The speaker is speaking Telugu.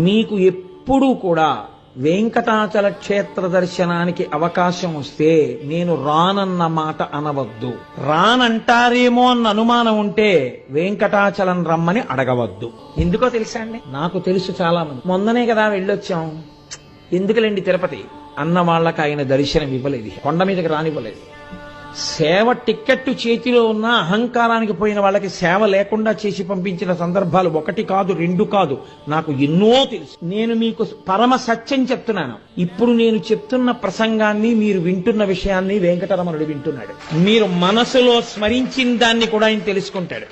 మీకు ఎప్పుడూ కూడా వెంకటాచల క్షేత్ర దర్శనానికి అవకాశం వస్తే నేను రానన్న మాట అనవద్దు. రానంటారేమో అన్న అనుమానం ఉంటే వెంకటాచలం రమ్మని అడగవద్దు. ఎందుకో తెలుసా అండి, నాకు తెలుసు చాలా మంది మొన్ననే కదా వెళ్ళొచ్చాం, ఎందుకులేండి తిరుపతి అన్న వాళ్ళకి ఆయన దర్శనం ఇవ్వలేదు, కొండ మీదకి రానివ్వలేదు. సేవ టిక్కెట్టు చేతిలో ఉన్న అహంకారానికి పోయిన వాళ్ళకి సేవ లేకుండా చేసి పంపించిన సందర్భాలు 1 కాదు 2 కాదు, నాకు ఎన్నో తెలుసు. నేను మీకు పరమ సత్యం చెప్తున్నాను. ఇప్పుడు నేను చెప్తున్న ప్రసంగాన్ని మీరు వింటున్న విషయాన్ని వెంకటరమణుడు వింటున్నాడు. మీరు మనసులో స్మరించిన దాన్ని కూడా ఆయన తెలుసుకుంటాడు.